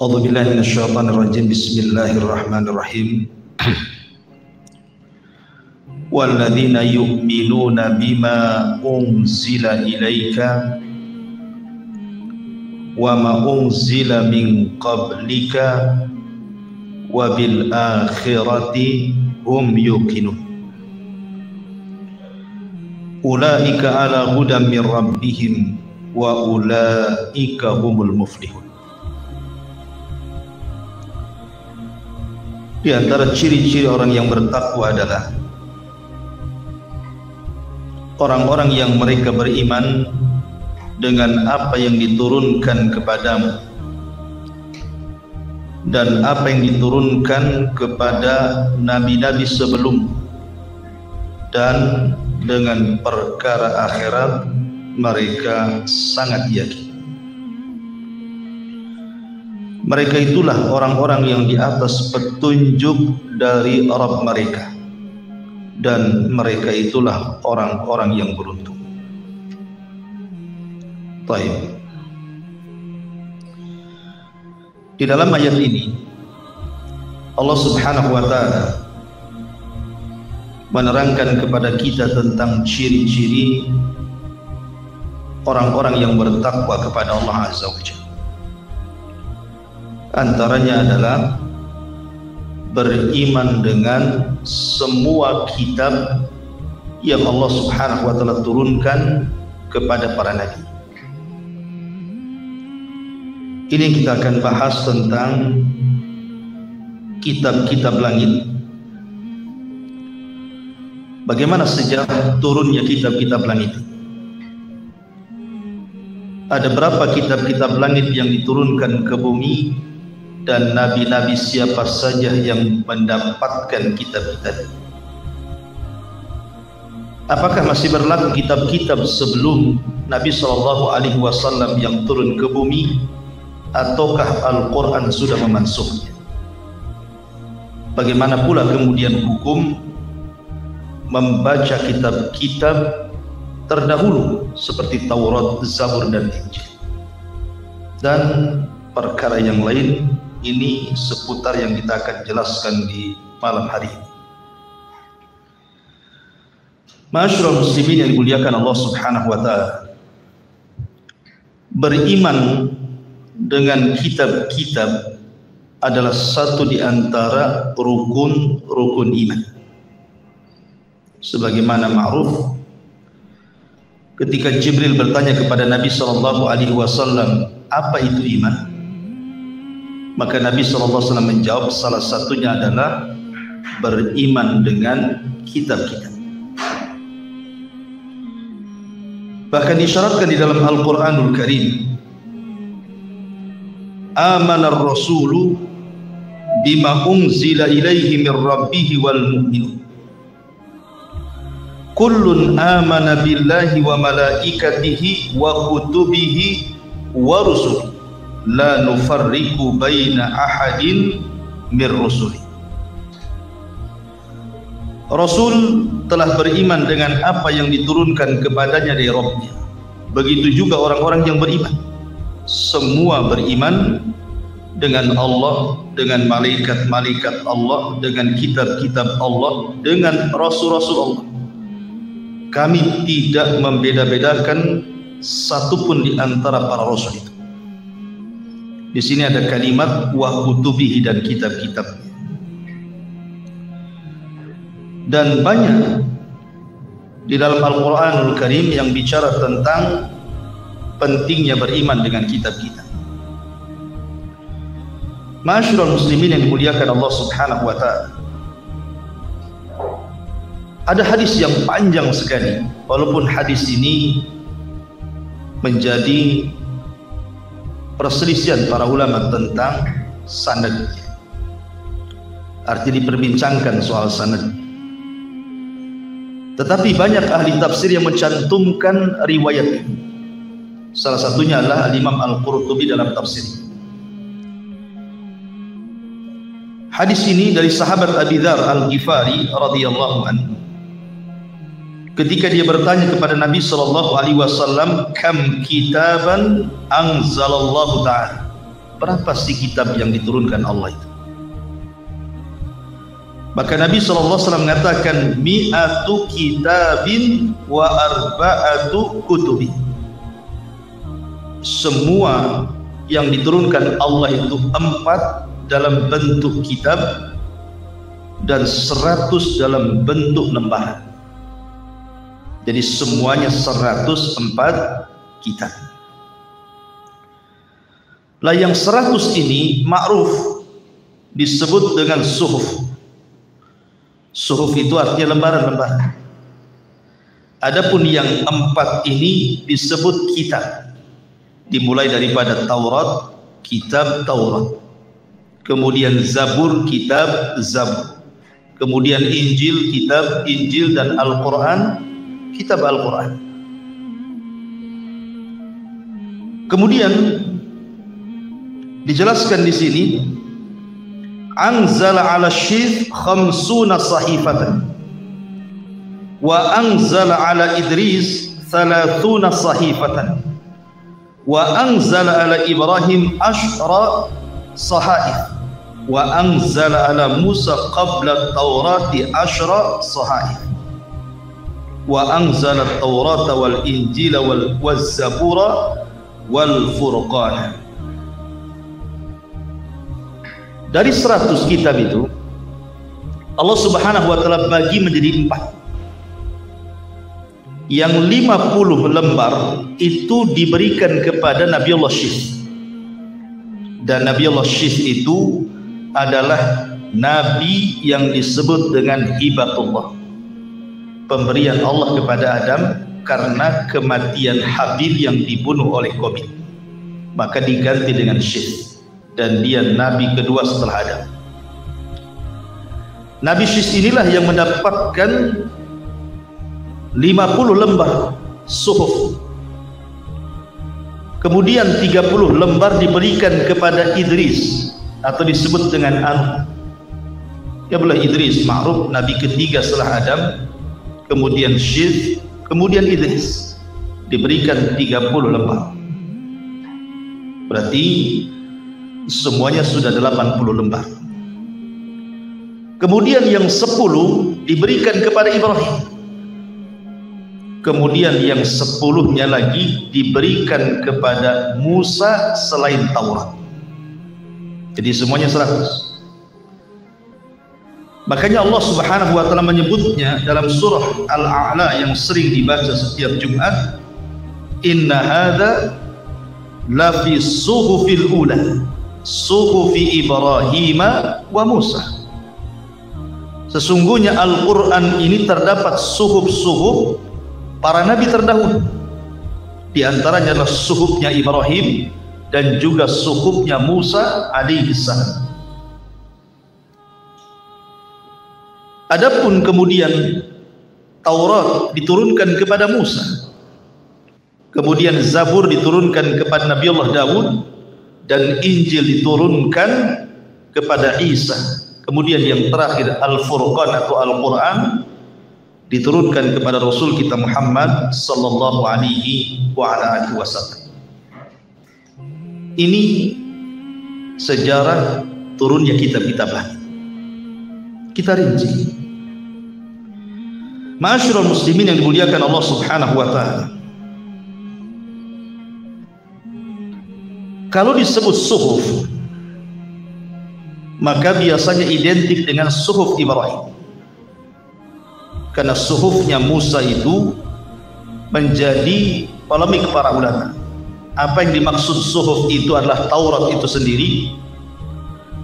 A'udzu billahi minasyaitonir rajim. Bismillahirrahmanirrahim. Walladzina yu'minuna bima unzila ilaika wa ma unzila min qablika wa bil akhirati hum yuqinun. Ulaika ala hudan min rabbihim wa ulaika humul muflihun. Di antara ciri-ciri orang yang bertakwa adalah orang-orang yang mereka beriman dengan apa yang diturunkan kepadamu dan apa yang diturunkan kepada nabi-nabi sebelum, dan dengan perkara akhirat mereka sangat yakin. Mereka itulah orang-orang yang di atas petunjuk dari Rabb mereka, dan mereka itulah orang-orang yang beruntung. Baik. Di dalam ayat ini Allah Subhanahu wa taala menerangkan kepada kita tentang ciri-ciri orang-orang yang bertakwa kepada Allah Azza wa Jalla. Antaranya adalah beriman dengan semua kitab yang Allah Subhanahu wa taala turunkan kepada para nabi. Ini kita akan bahas tentang kitab-kitab langit. Bagaimana sejarah turunnya kitab-kitab langit? Ada berapa kitab-kitab langit yang diturunkan ke bumi, dan nabi-nabi siapa saja yang mendapatkan kitab-kitab? Apakah masih berlaku kitab-kitab sebelum Nabi SAW yang turun ke bumi, ataukah Al-Quran sudah memansuhnya? Bagaimana pula kemudian hukum membaca kitab-kitab terdahulu seperti Taurat, Zabur, dan Injil, dan perkara yang lain? Ini seputar yang kita akan jelaskan di malam hari ini. Ma'asyiral muslimin yang dimuliakan Allah Subhanahu wa taala, beriman dengan kitab-kitab adalah satu di antara rukun-rukun iman. Sebagaimana ma'ruf, ketika Jibril bertanya kepada Nabi SAW, apa itu iman? Maka Nabi SAW menjawab, salah satunya adalah beriman dengan kitab-kitab. Bahkan disyaratkan di dalam Al-Quranul Karim, amanar rasulu bima unzila ilaihi min rabbihi wal mu'minun kullun amana billahi wa malaikatihi wa kutubihi wa rusulihi la nufarriqu baina ahadin mir rusuli. Rasul telah beriman dengan apa yang diturunkan kepadanya dari Rabbnya. Begitu juga orang-orang yang beriman. Semua beriman dengan Allah, dengan malaikat-malaikat Allah, dengan kitab-kitab Allah, dengan rasul-rasul Allah. Kami tidak membeda-bedakan satupun di antara para rasul itu. Di sini ada kalimat wa kutubihi, dan kitab-kitab. Dan banyak di dalam Al-Quranul Karim yang bicara tentang pentingnya beriman dengan kitab-kitab. Ma'asyiral muslimin yang dimuliakan Allah Subhanahu wa taala, ada hadis yang panjang sekali, walaupun hadis ini menjadi perselisihan para ulama tentang sanad. Artinya diperbincangkan soal sanad. Tetapi banyak ahli tafsir yang mencantumkan riwayat ini. Salah satunya adalah Imam Al-Qurtubi dalam tafsir. Hadis ini dari sahabat Abi Dzar Al-Ghifari radhiyallahu anhu. Ketika dia bertanya kepada Nabi SAW, kam kitaban anzalallahu ta'ala, berapa sih kitab yang diturunkan Allah itu? Maka Nabi SAW mengatakan mi'atu kitabin wa arba'atu kutubi. Semua yang diturunkan Allah itu 4 dalam bentuk kitab dan 100 dalam bentuk lembaran. Jadi semuanya 104 kitab. Lah yang 100 ini ma'ruf disebut dengan suhuf. Suhuf itu artinya lembaran-lembaran. Adapun yang 4 ini disebut kitab. Dimulai daripada Taurat, kitab Taurat. Kemudian Zabur, kitab Zabur. Kemudian Injil, kitab Injil, dan Al-Quran, kitab Al-Quran. Kemudian dijelaskan di sini anzala ala syith 50 sahifatan wa anzala ala Idris 30 sahifatan wa anzala ala Ibrahim 10 sahaif wa anzala ala Musa qabla Taurati 10 sahaif wa anzala Taurata wal Injila wal Zabura wal Furqana. Dari 100 kitab itu Allah Subhanahu wa taala bagi menjadi 4. Yang 50 lembar itu diberikan kepada Nabi Allah Syith. Dan Nabi Allah Syith itu adalah nabi yang disebut dengan hibatullah, pemberian Allah kepada Adam karena kematian Habil yang dibunuh oleh Qabil, maka diganti dengan Syith. Dan dia nabi kedua setelah Adam. Nabi Syith inilah yang mendapatkan 50 lembar suhuf. Kemudian 30 lembar diberikan kepada Idris atau disebut dengan Anu. Ya boleh Idris, ma'ruf nabi ketiga setelah Adam. Kemudian Syith, kemudian Idris, diberikan 30 lembar. Berarti semuanya sudah 80 lembar. Kemudian yang 10 diberikan kepada Ibrahim. Kemudian yang 10-nya lagi diberikan kepada Musa selain Taurat. Jadi semuanya 100. Makanya Allah Subhanahu wa taala menyebutnya dalam surah Al-A'la yang sering dibaca setiap Jumat, inna hadza la fi suhufil ula suhufi Ibrahim wa Musa. Sesungguhnya Al-Quran ini terdapat suhuf-suhuf para nabi terdahulu. Di antaranya adalah suhufnya Ibrahim dan juga suhufnya Musa alaihissalam. Adapun kemudian Taurat diturunkan kepada Musa, kemudian Zabur diturunkan kepada Nabi Allah Daud, dan Injil diturunkan kepada Isa. Kemudian yang terakhir Al-Furqan atau Al-Quran diturunkan kepada Rasul kita Muhammad sallallahu alaihi wasallam. Ini sejarah turunnya kitab-kitab langit. Kita rinci. Ma'asyiral muslimin yang dimuliakan Allah Subhanahu wa taala. Kalau disebut suhuf, maka biasanya identik dengan suhuf Ibrahim. Karena suhufnya Musa itu menjadi polemik para ulama. Apa yang dimaksud suhuf itu adalah Taurat itu sendiri,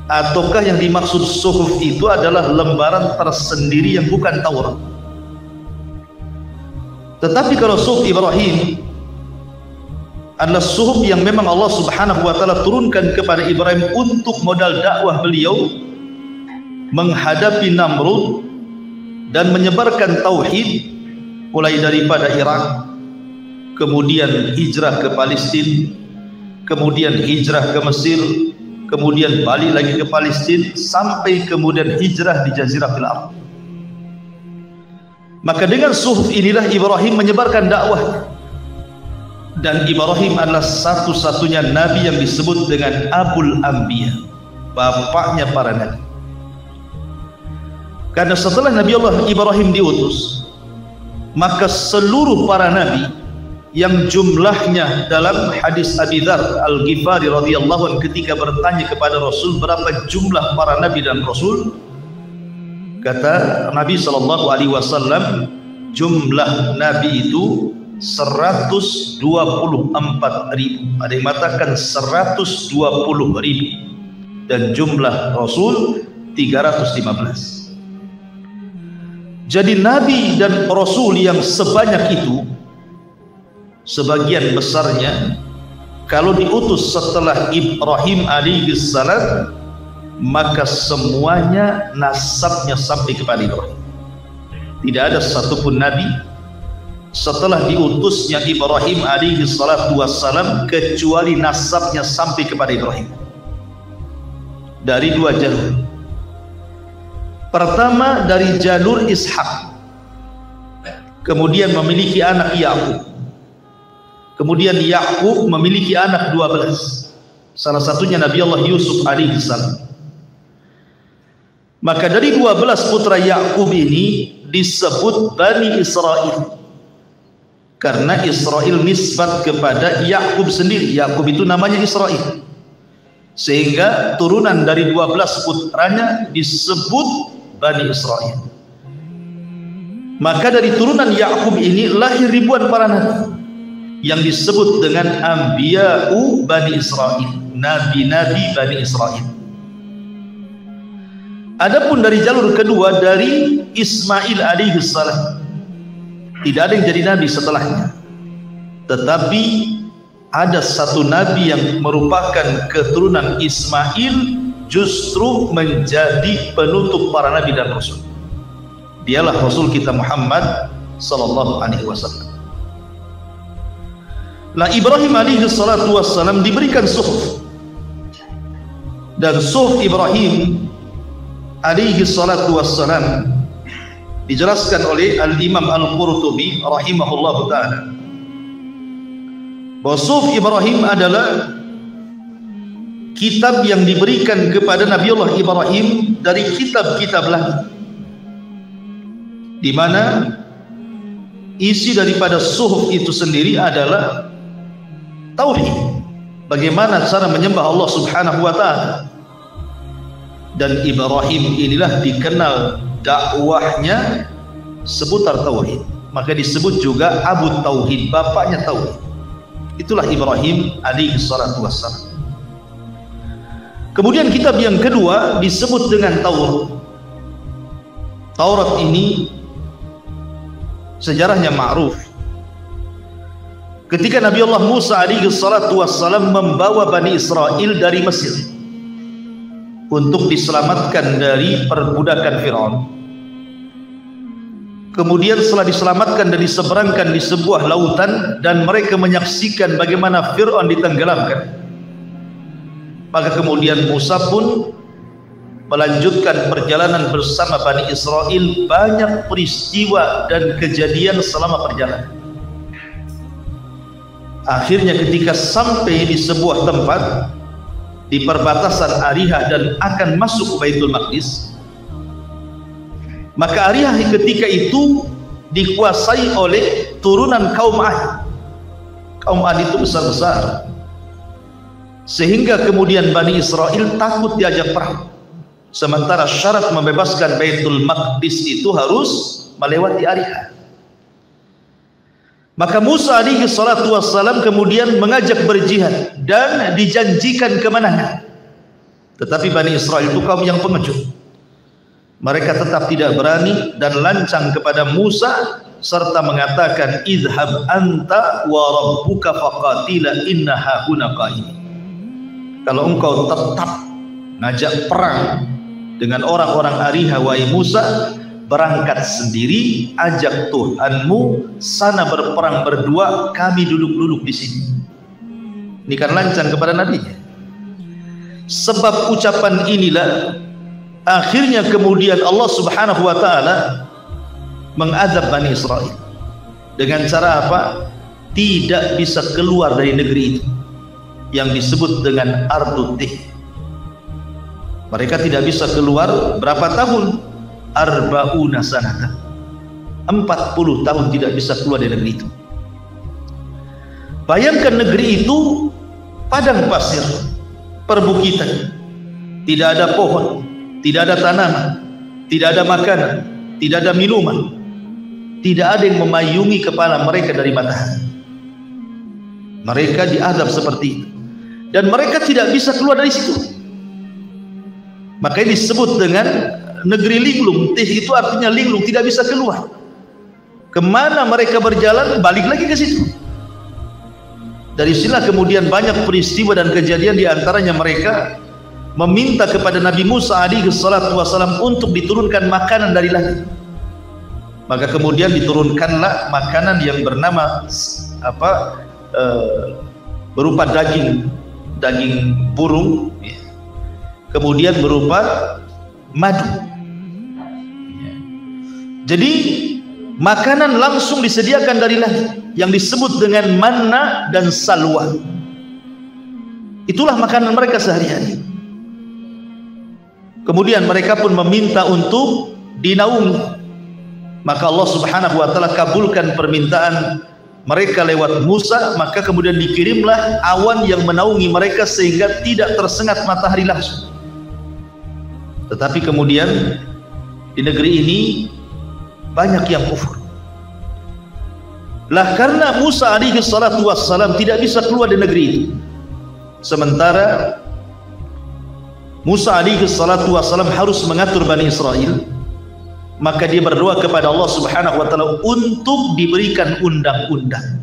ataukah yang dimaksud suhuf itu adalah lembaran tersendiri yang bukan Taurat? Tetapi kalau suhuf Ibrahim adalah suhuf yang memang Allah Subhanahu wa taala turunkan kepada Ibrahim untuk modal dakwah beliau menghadapi Namrud dan menyebarkan tauhid, mulai daripada Irak, kemudian hijrah ke Palestina, kemudian hijrah ke Mesir, kemudian balik lagi ke Palestina, sampai kemudian hijrah di Jaziratul Arab. Maka dengan suhuf inilah Ibrahim menyebarkan dakwah. Dan Ibrahim adalah satu-satunya nabi yang disebut dengan Abul Anbiya, bapaknya para nabi. Karena setelah Nabi Allah Ibrahim diutus, maka seluruh para nabi yang jumlahnya dalam hadis Abi Dzar Al-Ghifari radhiyallahu anhu ketika bertanya kepada Rasul berapa jumlah para nabi dan rasul, kata Nabi SAW, jumlah nabi itu 124.000. Ada yang mengatakan 120.000, dan jumlah rasul 315. Jadi nabi dan rasul yang sebanyak itu, sebagian besarnya kalau diutus setelah Ibrahim alaihi salam, maka semuanya nasabnya sampai kepada Ibrahim. Tidak ada satupun nabi setelah diutusnya Ibrahim alaihi salatu wassalam kecuali nasabnya sampai kepada Ibrahim dari dua jalur. Pertama dari jalur Ishak, kemudian memiliki anak Yakub, kemudian Yakub memiliki anak 12, salah satunya Nabi Allah Yusuf alaihi salam. Maka dari 12 putra Yakub ini disebut Bani Israel, karena Israel nisbat kepada Yakub sendiri. Yakub itu namanya Israel, sehingga turunan dari 12 putranya disebut Bani Israel. Maka dari turunan Yakub ini lahir ribuan para nabi yang disebut dengan Anbiya'u Bani Israel, nabi-nabi Bani Israel. Adapun dari jalur kedua dari Ismail alaihi salam, tidak ada yang jadi nabi setelahnya, tetapi ada satu nabi yang merupakan keturunan Ismail justru menjadi penutup para nabi dan rasul. Dialah Rasul kita Muhammad sallallahu alaihi wasallam. Lah Ibrahim alaihi salatu wassalam diberikan suhuf, dan suhuf Ibrahim alaihi salatu wassalam dijelaskan oleh Al-Imam Al-Qurtubi rahimahullahu ta'ala bahwa suhuf Ibrahim adalah kitab yang diberikan kepada Nabiullah Ibrahim dari kitab-kitab langit, di mana isi daripada suhuf itu sendiri adalah tauhid, bagaimana cara menyembah Allah Subhanahu wa ta'ala. Dan Ibrahim inilah dikenal dakwahnya seputar tauhid, maka disebut juga Abu Tauhid, bapaknya tauhid. Itulah Ibrahim alaihi salatu wassalam. Kemudian kitab yang kedua disebut dengan Taurat. Taurat ini sejarahnya ma'ruf. Ketika Nabi Allah Musa alaihi salatu wassalam membawa Bani Israel dari Mesir untuk diselamatkan dari perbudakan Fir'aun, kemudian setelah diselamatkan dan diseberangkan di sebuah lautan dan mereka menyaksikan bagaimana Fir'aun ditenggelamkan, maka kemudian Musa pun melanjutkan perjalanan bersama Bani Israel. Banyak peristiwa dan kejadian selama perjalanan. Akhirnya ketika sampai di sebuah tempat di perbatasan Arihah dan akan masuk ke Baitul Maqdis, maka Arihah ketika itu dikuasai oleh turunan kaum Ad. Kaum Ad itu besar-besar, sehingga kemudian Bani Israel takut diajak perang, sementara syarat membebaskan Baitul Maqdis itu harus melewati Arihah. Maka Musa alaihi salatu wassalam kemudian mengajak berjihad dan dijanjikan kemenangan. Tetapi Bani Israel itu kaum yang pengecut. Mereka tetap tidak berani dan lancang kepada Musa serta mengatakan, "Idhhab anta wa rabbuka faqatila inna hahuna qa'imin." Kalau engkau tetap ngajak perang dengan orang-orang Arihah, wahai Musa, berangkat sendiri, ajak Tuhanmu sana berperang berdua, kami duduk-duduk di sini. Ini kan lancang kepada nabinya. Sebab ucapan inilah akhirnya kemudian Allah Subhanahu wa ta'ala mengadab Bani Israel. Dengan cara apa? tidak bisa keluar dari negeri itu yang disebut dengan Ardut Tih. Mereka tidak bisa keluar berapa tahun? Arba'una sanata, 40 tahun tidak bisa keluar dari negeri itu. Bayangkan negeri itu padang pasir, perbukitan, tidak ada pohon, tidak ada tanaman, tidak ada makanan, tidak ada minuman, tidak ada yang memayungi kepala mereka dari matahari. Mereka diadab seperti itu, dan mereka tidak bisa keluar dari situ. Makanya disebut dengan negeri linglung. Tih itu artinya linglung, tidak bisa keluar. Kemana mereka berjalan, balik lagi ke situ. Dari sinilah kemudian banyak peristiwa dan kejadian, diantaranya mereka meminta kepada Nabi Musa alaihi salatu wassalam untuk diturunkan makanan dari langit. Maka kemudian diturunkanlah makanan yang bernama berupa daging burung, kemudian berupa madu. Jadi makanan langsung disediakan dari langit yang disebut dengan manna dan salwa. Itulah makanan mereka sehari-hari. Kemudian mereka pun meminta untuk dinaungi. Maka Allah Subhanahu wa taala kabulkan permintaan mereka lewat Musa, maka kemudian dikirimlah awan yang menaungi mereka sehingga tidak tersengat matahari langsung. Tetapi kemudian di negeri ini banyak yang kufur. Lah karena Musa alaihi salatu wassalam tidak bisa keluar dari negeri itu. Sementara Musa alaihi salatu wassalam harus mengatur Bani Israel, maka dia berdoa kepada Allah Subhanahu wa taala untuk diberikan undang-undang.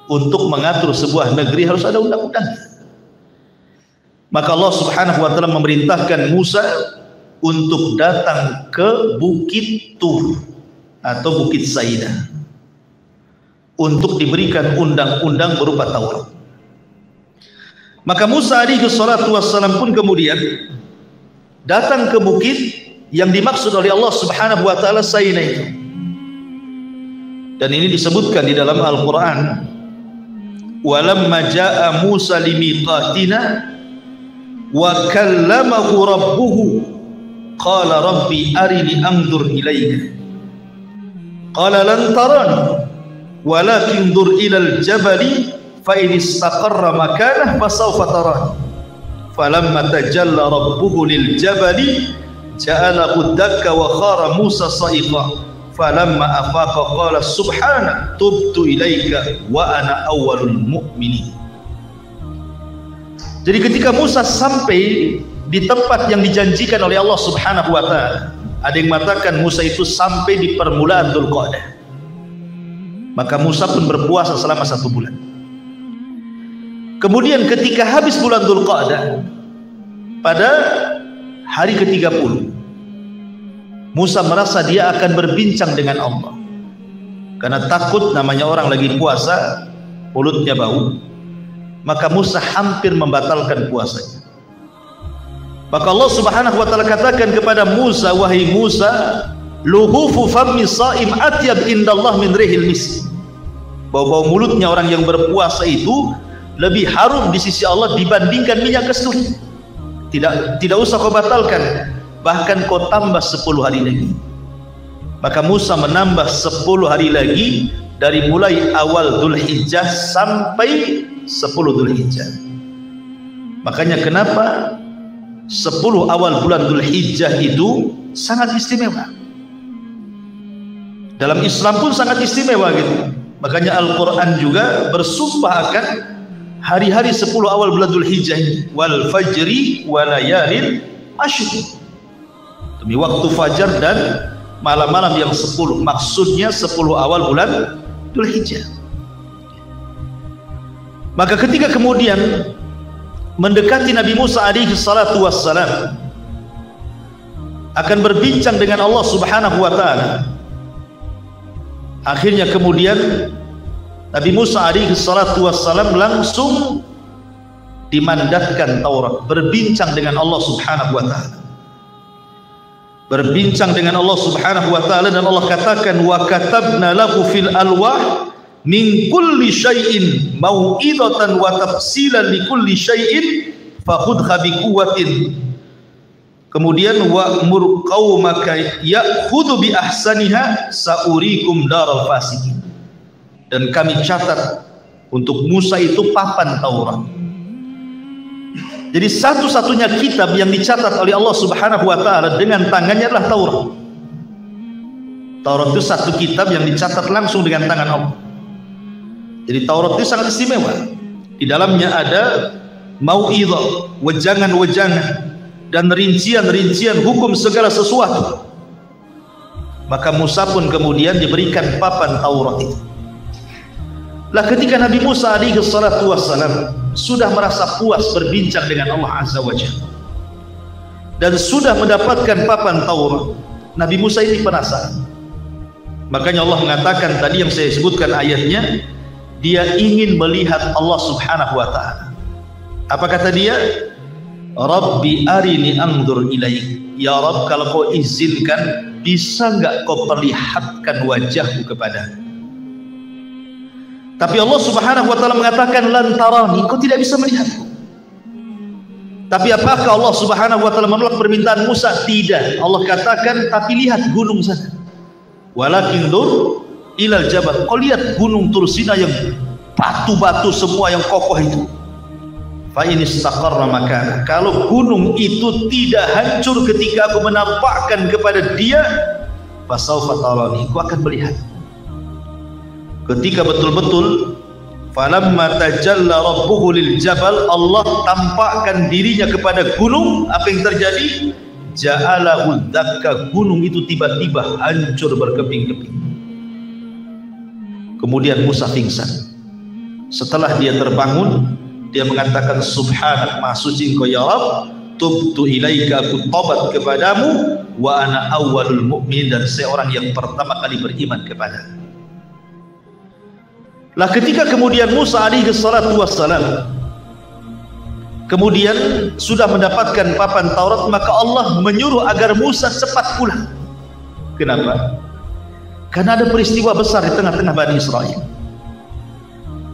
Untuk mengatur sebuah negeri harus ada undang-undang. Maka Allah Subhanahu wa taala memerintahkan Musa untuk datang ke Bukit Tur atau Bukit Saidah untuk diberikan undang-undang berupa Taurat. Maka Musa alaihi salatu wassalam pun kemudian datang ke bukit yang dimaksud oleh Allah Subhanahu wa taala Saina itu. Dan ini disebutkan di dalam Al-Qur'an, walamma jaa Musa limiqatina wa kallamahu rabbuhu qala rabbi arini anzur ilaika qala lan tarani walakin dur ilal jabali fa in istaqarra makanah fasawfa tarani falamma tajalla rabbuhu lil jabali ja'alahu dakka wa khara Musa sa'iqa falamma afaqa qala subhanak tubtu ilaika wa ana awwalul mu'minin. Jadi ketika Musa sampai di tempat yang dijanjikan oleh Allah Subhanahu wa taala, ada yang mengatakan Musa itu sampai di permulaan Dzulqa'dah. Maka Musa pun berpuasa selama 1 bulan. Kemudian ketika habis bulan Dzulqa'dah, pada hari ke-30, Musa merasa dia akan berbincang dengan Allah. Karena takut, namanya orang lagi puasa, mulutnya bau. Maka Musa hampir membatalkan puasanya. Maka Allah Subhanahu wa taala katakan kepada Musa, wahai Musa, luhufu fammi shaim atyab indallah min rihil misk. Bau-bau mulutnya orang yang berpuasa itu lebih harum di sisi Allah dibandingkan minyak kasturi. Tidak usah kau batalkan, bahkan kau tambah 10 hari lagi. Maka Musa menambah 10 hari lagi dari mulai awal Dzulhijjah sampai 10 Dzulhijjah. Makanya kenapa 10 awal bulan Dzulhijjah itu sangat istimewa. Dalam Islam pun sangat istimewa gitu. Makanya Al-Quran juga bersumpah akan hari-hari 10 awal bulan Dzulhijjah ini. Wal fajri wa layalin ashr. Demi waktu fajar dan malam-malam yang 10. Maksudnya 10 awal bulan Dzulhijjah. Maka ketika kemudian mendekati Nabi Musa alaihi salatu wassalam akan berbincang dengan Allah Subhanahu wa taala, akhirnya kemudian Nabi Musa alaihi salatu wassalam langsung dimandatkan Taurat, berbincang dengan Allah Subhanahu wa taala. Berbincang dengan Allah Subhanahu wa taala, dan Allah katakan wa katabna lahu fil alwah min kulli syai'in mau'izatan wa tafsilan li kulli syai'in fakhudha bi quwwatin. Kemudian wa'mur qaumaka ya'khudhu bi ahsaniha sa'urikum daral fasiqin. Dan kami catat untuk Musa itu papan Taurat. Jadi satu-satunya kitab yang dicatat oleh Allah Subhanahu wa taala dengan tangannya adalah Taurat. Taurat itu satu kitab yang dicatat langsung dengan tangan Allah. Jadi Taurat itu sangat istimewa. Di dalamnya ada mau'izah, wejangan-wejangan, dan rincian-rincian hukum segala sesuatu. Maka Musa pun kemudian diberikan papan Taurat itu. Lah ketika Nabi Musa alaihi salatu wassalam sudah merasa puas berbincang dengan Allah Azza wa Jalla dan sudah mendapatkan papan Taurat, Nabi Musa ini penasaran. Makanya Allah mengatakan tadi yang saya sebutkan ayatnya, dia ingin melihat Allah Subhanahu wa taala. Apa kata dia? Rabbi arini anzur ilaik. Ya Rabb, kalau kau izinkan, bisa enggak kau perlihatkan wajahku kepada. Tapi Allah Subhanahu wa taala mengatakan lan tarani, kau tidak bisa melihatku. Tapi apakah Allah Subhanahu wa taala menolak permintaan Musa? Tidak. Allah katakan, tapi lihat gunung sana. Walakin dur ilal jabal. Kau lihat gunung Tursina yang batu-batu semua yang kokoh itu. Fa in istaqarra makana. Kalau gunung itu tidak hancur ketika aku menampakkan kepada dia, fasaufa tarani, aku akan melihat. Ketika betul-betul falamma tajalla rabbuhu lil jabal, Allah tampakkan dirinya kepada gunung, apa yang terjadi? Ja'alahu dakka, gunung itu tiba-tiba hancur berkeping-keping. Kemudian Musa pingsan. Setelah dia terbangun, dia mengatakan subhanak, maha suci engkau ya Rabb, tubtu ilaika, aku tobat kepadamu, wa ana awwalul mu'min, dan seorang yang pertama kali beriman kepada. Lah ketika kemudian Musa alaihi salatu wassalam kemudian sudah mendapatkan papan Taurat, maka Allah menyuruh agar Musa cepat pulang. Kenapa? Karena ada peristiwa besar di tengah-tengah Bani Israel,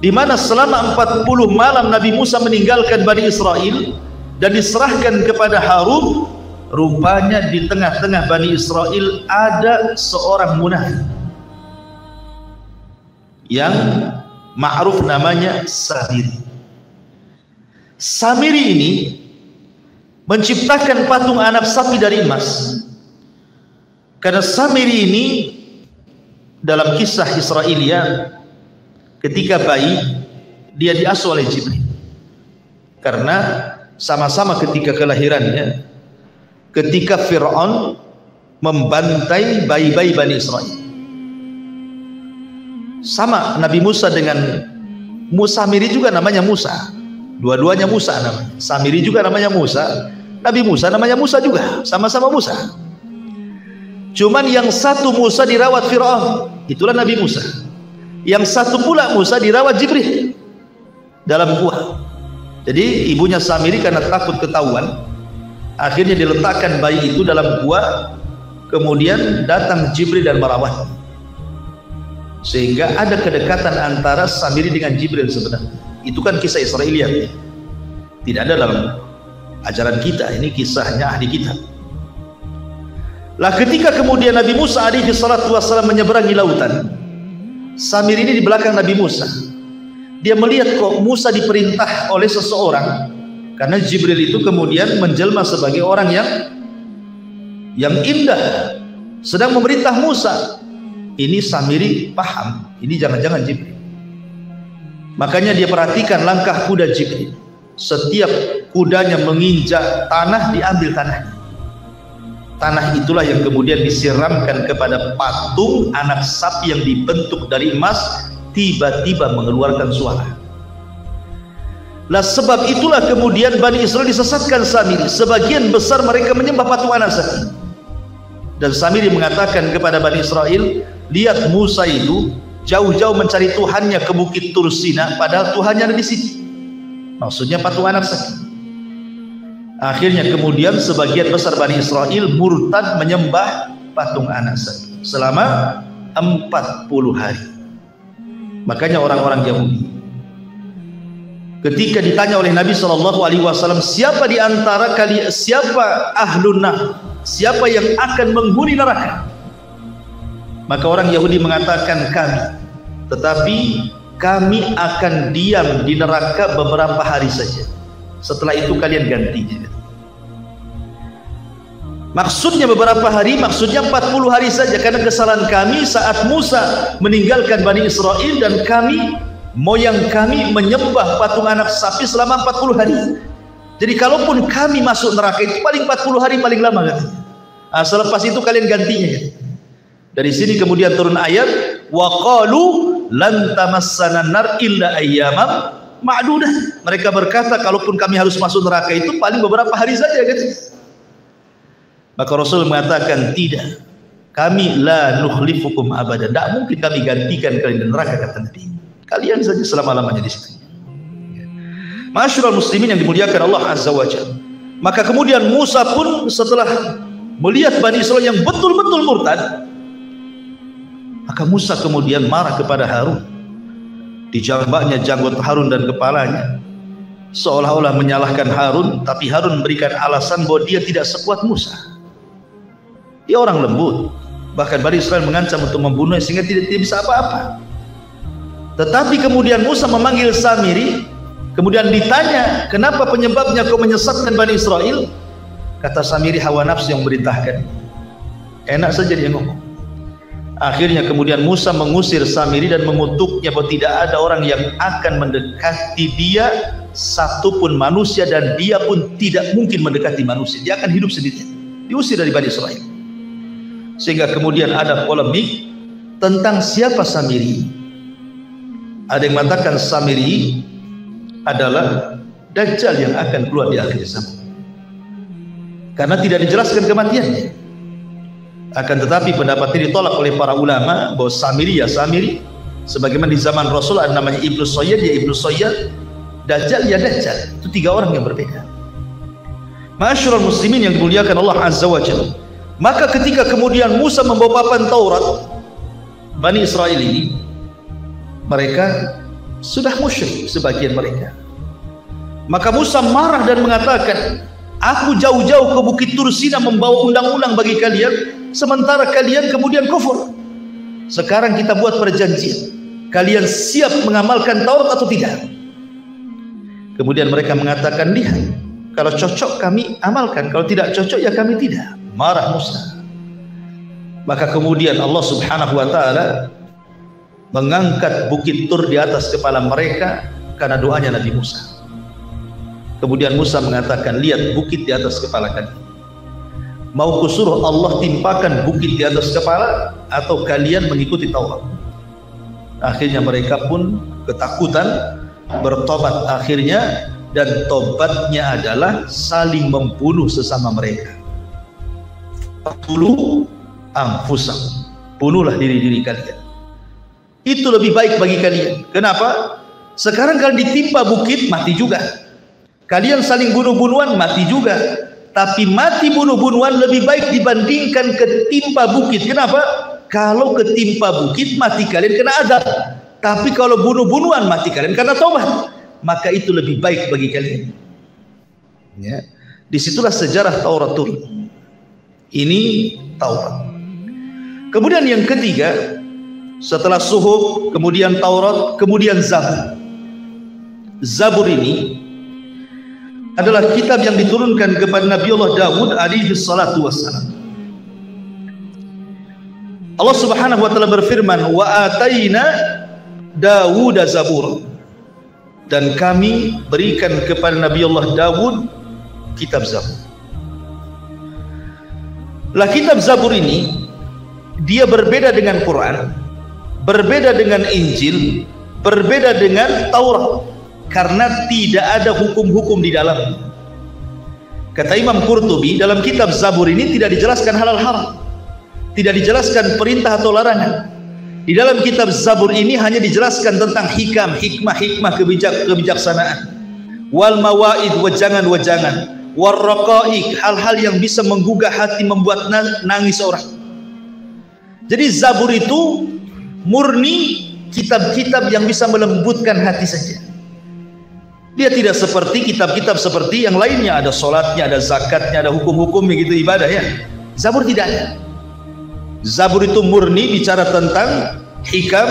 di mana selama 40 malam Nabi Musa meninggalkan Bani Israel dan diserahkan kepada Harun. Rupanya di tengah-tengah Bani Israel ada seorang munafik yang ma'ruf namanya Samiri. Samiri ini menciptakan patung anak sapi dari emas. Karena Samiri ini dalam kisah Israiliyat, ketika bayi dia diasuh oleh Jibril. Karena sama-sama ketika kelahirannya, ketika Fir'aun membantai bayi-bayi Bani Israel, sama Nabi Musa dengan Samiri juga namanya Musa, dua-duanya Musa namanya. Samiri juga namanya Musa, Nabi Musa namanya Musa juga, sama-sama Musa. Cuman yang satu Musa dirawat Fir'aun, itulah Nabi Musa. Yang satu pula Musa dirawat Jibril dalam gua. Jadi ibunya Samiri karena takut ketahuan, akhirnya diletakkan bayi itu dalam gua. Kemudian datang Jibril dan merawat, sehingga ada kedekatan antara Samiri dengan Jibril sebenarnya. Itu kan kisah Israiliyat, tidak ada dalam ajaran kita. Ini kisahnya ahli kitab. Lah ketika kemudian Nabi Musa alaihi salatu wassalam menyeberangi lautan, Samiri ini di belakang Nabi Musa. Dia melihat kok Musa diperintah oleh seseorang, karena Jibril itu kemudian menjelma sebagai orang yang indah, sedang memerintah Musa. Ini Samiri paham, ini jangan-jangan Jibril. Makanya dia perhatikan langkah kuda Jibril. Setiap kudanya menginjak tanah, diambil tanahnya. Tanah itulah yang kemudian disiramkan kepada patung anak sapi yang dibentuk dari emas, tiba-tiba mengeluarkan suara. Lah sebab itulah kemudian Bani Israel disesatkan Samiri. Sebagian besar mereka menyembah patung anak sapi. Dan Samiri mengatakan kepada Bani Israel, lihat Musa itu jauh-jauh mencari Tuhannya ke Bukit Tursina, padahal Tuhannya ada di sini. Maksudnya patung anak sapi. Akhirnya kemudian sebagian besar Bani Israel murtad menyembah patung anak sapi selama 40 hari. Makanya orang-orang Yahudi ketika ditanya oleh Nabi SAW, siapa di antara kalian, siapa ahlun nar, siapa yang akan menghuni neraka, maka orang Yahudi mengatakan kami, tetapi kami akan diam di neraka beberapa hari saja, setelah itu kalian gantinya. Maksudnya beberapa hari, maksudnya 40 hari saja, karena kesalahan kami saat Musa meninggalkan Bani Israel dan kami, moyang kami menyembah patung anak sapi selama 40 hari. Jadi kalaupun kami masuk neraka itu paling 40 hari paling lama katanya. Nah, selepas itu kalian gantinya kan? Dari sini kemudian turun ayat wa qalu lan tamassana nar illa ayyamam ma'dudah. Mereka berkata kalaupun kami harus masuk neraka itu paling beberapa hari saja katanya. Maka Rasul mengatakan tidak, kami la nukhlifukum abada, tidak mungkin kami gantikan kalian di neraka, kata Nabi. Kalian saja selama-lamanya di situ. Masyarul muslimin yang dimuliakan Allah Azza wa Jalla. Maka kemudian Musa pun setelah melihat Bani Israil yang betul-betul murtad, maka Musa kemudian marah kepada Harun. Dijambaknya janggut Harun dan kepalanya, seolah-olah menyalahkan Harun, tapi Harun memberikan alasan bahwa dia tidak sekuat Musa. Dia orang lembut, bahkan Bani Israil mengancam untuk membunuhnya sehingga tidak bisa apa-apa. Tetapi kemudian Musa memanggil Samiri, kemudian ditanya, kenapa penyebabnya kau menyesatkan Bani Israil? Kata Samiri, hawa nafsu yang memerintahkan. Enak saja dia ngomong. Akhirnya kemudian Musa mengusir Samiri dan mengutuknya bahwa tidak ada orang yang akan mendekati dia, satupun manusia, dan dia pun tidak mungkin mendekati manusia. Dia akan hidup sendirian. Diusir dari Bani Israil. Sehingga kemudian ada polemik tentang siapa Samiri. Ada yang mengatakan Samiri adalah Dajjal yang akan keluar di akhir zaman, karena tidak dijelaskan kematiannya. Akan tetapi pendapat ini ditolak oleh para ulama bahwa Samiri ya Samiri, sebagaimana di zaman Rasul ada namanya Ibnu Sayyad ya Ibnu Sayyad, Dajjal ya Dajjal. Itu tiga orang yang berbeda. Masyarul muslimin yang dimuliakan Allah Azza wa Jalla. Maka ketika kemudian Musa membawa papan Taurat, Bani Israel ini mereka sudah musyrik sebagian mereka. Maka Musa marah dan mengatakan, aku jauh-jauh ke Bukit Tur Sina membawa undang-undang bagi kalian, sementara kalian kemudian kufur. Sekarang kita buat perjanjian, kalian siap mengamalkan Taurat atau tidak? Kemudian mereka mengatakan, lihat, kalau cocok kami amalkan, kalau tidak cocok ya kami tidak. Marah Musa. Maka kemudian Allah Subhanahu wa ta'ala mengangkat Bukit Tur di atas kepala mereka karena doanya Nabi Musa. Kemudian Musa mengatakan, lihat bukit di atas kepala kalian. Mau kusuruh Allah timpakan bukit di atas kepala atau kalian mengikuti Taurat? Akhirnya mereka pun ketakutan, bertobat akhirnya, dan tobatnya adalah saling membunuh sesama mereka. Qatulu anfusakum, bunuhlah diri-diri kalian. Itu lebih baik bagi kalian. Kenapa? Sekarang kalian ditimpa bukit, mati juga. Kalian saling bunuh-bunuhan, mati juga. Tapi mati bunuh-bunuhan lebih baik dibandingkan ketimpa bukit. Kenapa? Kalau ketimpa bukit, mati kalian kena azab. Tapi kalau bunuh-bunuhan, mati kalian karena taubat. Maka itu lebih baik bagi kalian. Ya. Disitulah sejarah Taurat turun. Ini Taurat. Kemudian yang ketiga, setelah Suhuf, kemudian Taurat, kemudian Zabur. Zabur ini adalah kitab yang diturunkan kepada Nabi Allah Dawud alaihi salatu wassalam. Allah Subhanahu wa ta'ala berfirman, wa ataina Dawud Zabur, dan kami berikan kepada Nabi Allah Dawud kitab Zabur. Lah kitab Zabur ini dia berbeda dengan Quran, berbeda dengan Injil, berbeda dengan Taurat, karena tidak ada hukum-hukum di dalamnya. Kata Imam Qurtubi, dalam kitab Zabur ini tidak dijelaskan halal haram, tidak dijelaskan perintah atau larangan. Di dalam kitab Zabur ini hanya dijelaskan tentang hikam, hikmah, kebijaksanaan, wal mawaid, wejangan, warraqaik, hal-hal yang bisa menggugah hati, membuat nangis orang. Jadi Zabur itu murni kitab-kitab yang bisa melembutkan hati saja. Dia tidak seperti kitab-kitab seperti yang lainnya, ada sholatnya, ada zakatnya, ada hukum-hukumnya gitu, ibadah ya. Zabur tidak ada. Zabur itu murni bicara tentang hikam,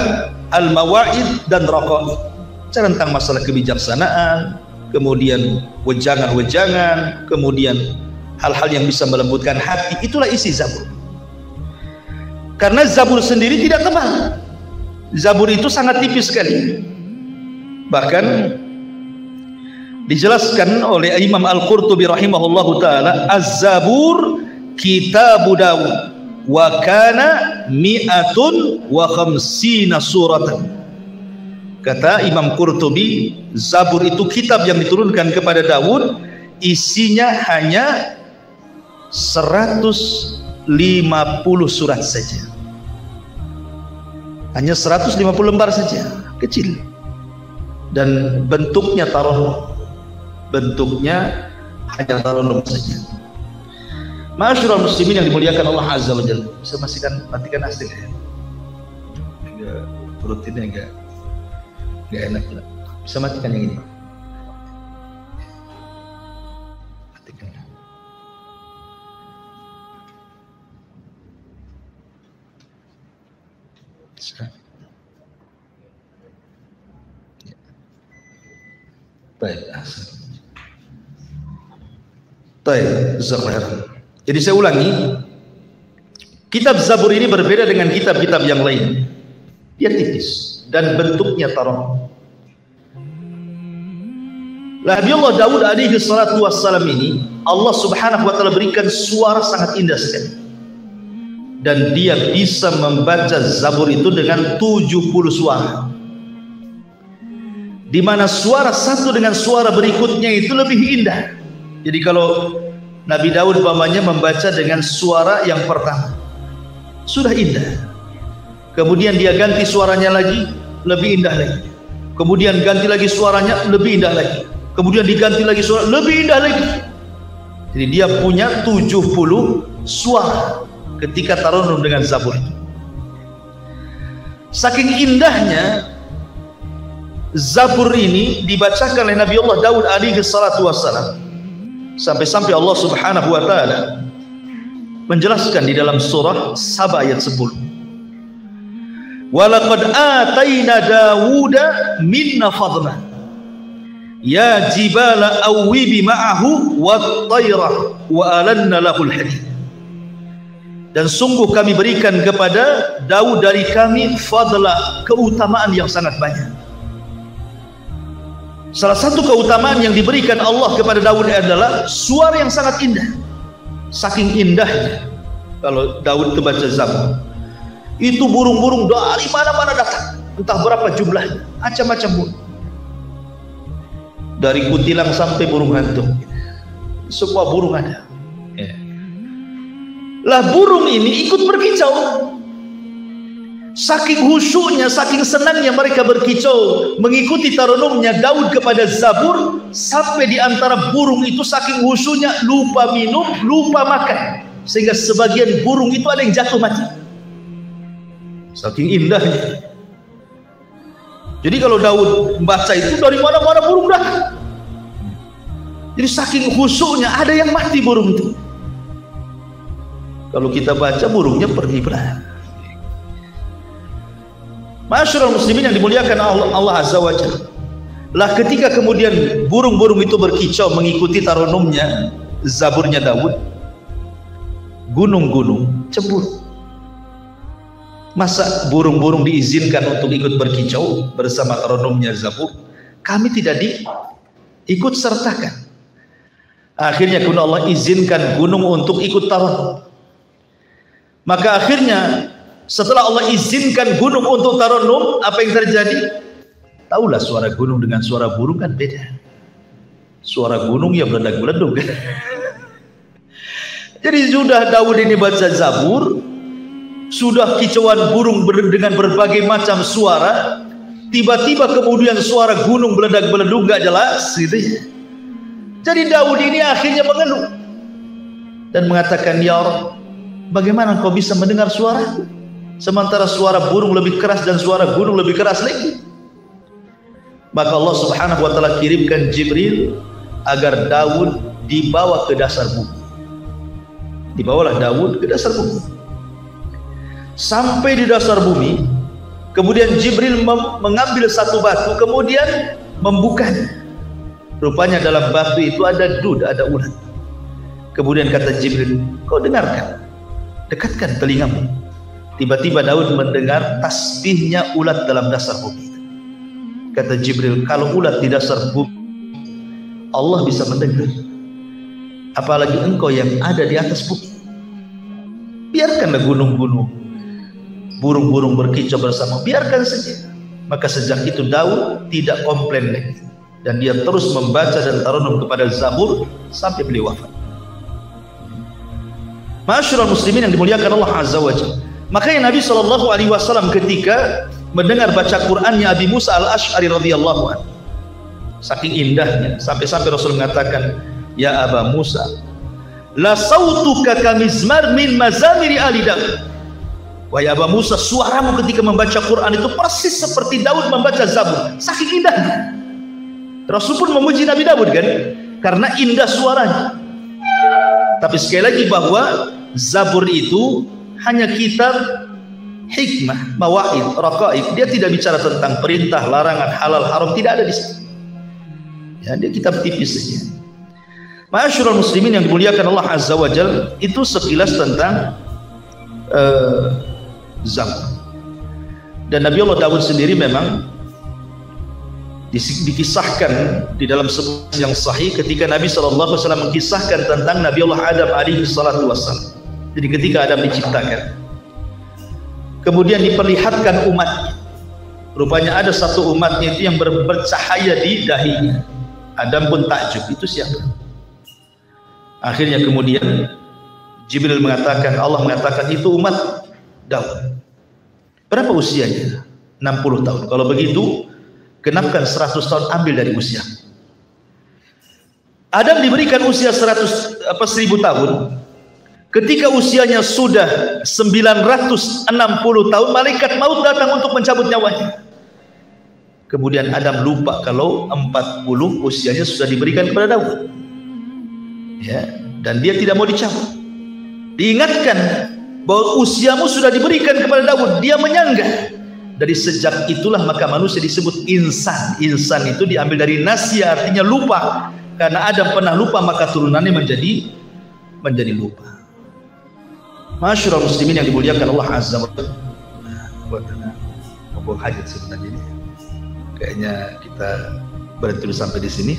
al-mawa'id dan raqa'iq. Bicara tentang masalah kebijaksanaan, kemudian wejangan-wejangan, kemudian hal-hal yang bisa melembutkan hati. Itulah isi Zabur. Karena Zabur sendiri tidak tebal. Zabur itu sangat tipis sekali. Bahkan dijelaskan oleh Imam Al-Qurtubi rahimahullahu ta'ala, Az-Zabur kitabu Dawud wa kana mi'atun wa khamsina suratan. Kata Imam Qurtubi, Zabur itu kitab yang diturunkan kepada Dawud, isinya hanya 150 surat saja. Hanya 150 lembar saja, kecil. Dan bentuknya taronum. Bentuknya hanya taronum saja. Ma'asyiral muslimin yang dimuliakan Allah Azza wa Jalla. Bisa matikan asli ya? Enggak, rutinnya enggak enak lah. Bisa matikan yang ini. Matikan. Baik. Jadi saya ulangi, kitab Zabur ini berbeda dengan kitab-kitab yang lain. Dia tipis dan bentuknya taronum. Nabi Allah Daud alaihi salatu wassalam ini, Allah subhanahu wa ta'ala berikan suara sangat indah sekali. Dan dia bisa membaca Zabur itu dengan 70 suara. Di mana suara satu dengan suara berikutnya itu lebih indah. Jadi kalau Nabi Daud umpamanya membaca dengan suara yang pertama sudah indah, kemudian dia ganti suaranya lagi, lebih indah lagi, kemudian ganti lagi suaranya, lebih indah lagi, kemudian diganti lagi suara, lebih indah lagi. Jadi dia punya 70 suara ketika taronum dengan Zabur itu. Saking indahnya Zabur ini dibacakan oleh Nabi Allah Daud alaihi salatu wassalam, sampai-sampai Allah subhanahu wa ta'ala menjelaskan di dalam surah Saba ayat 10, walaqad atayna Dawuda minna fadla ya jibala awwibi ma'ahu wat-tayra wa alanna lahul hadid. Dan sungguh kami berikan kepada Daud dari kami fadla, keutamaan yang sangat banyak. Salah satu keutamaan yang diberikan Allah kepada Daud adalah suara yang sangat indah. Saking indahnya, kalau Daud itu baca Zabur, itu burung-burung dari mana-mana datang, entah berapa jumlahnya, macam-macam burung, dari kutilang sampai burung hantu, semua burung ada. Lah burung ini ikut berkicau. Saking khusyuknya, saking senangnya mereka berkicau mengikuti taronumnya Daud kepada Zabur, sampai di antara burung itu saking khusyuknya lupa minum, lupa makan, sehingga sebagian burung itu ada yang jatuh mati. Saking indahnya. Jadi kalau Daud membaca itu, dari mana-mana burung datang. Jadi saking khusyuknya ada yang mati burung itu. Kalau kita baca burungnya pergi berang. Ma'asyiral muslimin yang dimuliakan Allah Azza wa Jalla. Lah ketika kemudian burung-burung itu berkicau mengikuti taronumnya Zaburnya Daud, gunung-gunung cemburu. Masa burung-burung diizinkan untuk ikut berkicau bersama taronumnya Zabur, kami tidak diikut sertakan. Akhirnya kemudian Allah izinkan gunung untuk ikut taronum. Maka akhirnya setelah Allah izinkan gunung untuk taronum, apa yang terjadi? Taulah suara gunung dengan suara burung kan beda. Suara gunung ya meledak-meleduk. Jadi sudah Daud ini baca Zabur, sudah kicauan burung dengan berbagai macam suara, tiba-tiba kemudian suara gunung meledak-meleduk gak jelas gitu ya. Jadi Daud ini akhirnya mengeluh dan mengatakan, ya Allah, bagaimana engkau bisa mendengar suaraku? sementara suara burung lebih keras dan suara gunung lebih keras lagi. Maka Allah Subhanahu wa taala kirimkan Jibril agar Daud dibawa ke dasar bumi. Dibawalah Daud ke dasar bumi. Sampai di dasar bumi, kemudian Jibril mengambil satu batu, kemudian membukanya. Rupanya dalam batu itu ada dud, ada ulat. Kemudian kata Jibril, kau dengarkan, dekatkan telingamu. Tiba-tiba Daud mendengar tasbihnya ulat dalam dasar bumi. Kata Jibril, kalau ulat di dasar bumi Allah bisa mendengar, apalagi engkau yang ada di atas bumi. Biarkanlah gunung-gunung, burung-burung berkicau bersama, biarkan saja. Maka sejak itu Daud tidak komplain lagi, dan dia terus membaca dan taranum kepada Zabur sampai beliau wafat. Ma'asyiral muslimin yang dimuliakan Allah Azza wa Jalla. Makanya Nabi SAW ketika mendengar baca Qur'annya Abi Musa al-Ash'ari radhiyallahu anhu, saking indahnya sampai-sampai Rasul mengatakan, ya Aba Musa, la sautuka kamizmar min mazamiri ali Daud. Wahai Aba Musa, suaramu ketika membaca Quran itu persis seperti Daud membaca Zabur, saking indahnya. Rasul pun memuji Nabi Daud kan, karena indah suaranya. Tapi sekali lagi bahwa Zabur itu hanya kitab hikmah, mawaid, raqaib. Dia tidak bicara tentang perintah, larangan, halal, haram, tidak ada di situ. Ya, dia kitab tipis saja. Ma'asyiral muslimin yang dimuliakan Allah Azza wa Jalla, itu sekilas tentang Zabur. Dan Nabi Allah Daud sendiri memang dikisahkan di dalam sebuah yang sahih ketika Nabi SAW mengkisahkan tentang Nabi Allah Adam alaihi salatu wassalam. Jadi ketika Adam diciptakan, kemudian diperlihatkan umatnya, rupanya ada satu umatnya itu yang bercahaya di dahinya. Adam pun takjub, itu siapa? Akhirnya kemudian Jibril mengatakan, Allah mengatakan itu umat Daud. Berapa usianya? 60 tahun. Kalau begitu genapkan 100 tahun, ambil dari usia. Adam diberikan usia 1000 tahun. Ketika usianya sudah 960 tahun, malaikat maut datang untuk mencabut nyawanya. Kemudian Adam lupa kalau 40 usianya sudah diberikan kepada Daud. Ya, dan dia tidak mau dicabut. Diingatkan bahwa usiamu sudah diberikan kepada Daud, dia menyanggah. Dari sejak itulah maka manusia disebut insan. Insan itu diambil dari nasya, artinya lupa. Karena Adam pernah lupa, maka turunannya menjadi lupa. Masyaallah muslimin yang dimuliakan Allah Azza wa Jalla. Buat ngomong hajat sebenarnya ini. Kayaknya kita berhenti dulu sampai di sini.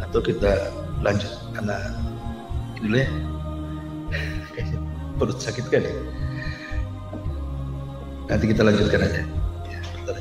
Atau kita lanjut karena ini dulu ya. Kayaknya perut sakit kan ya. Nanti kita lanjutkan aja. Ya, bentar.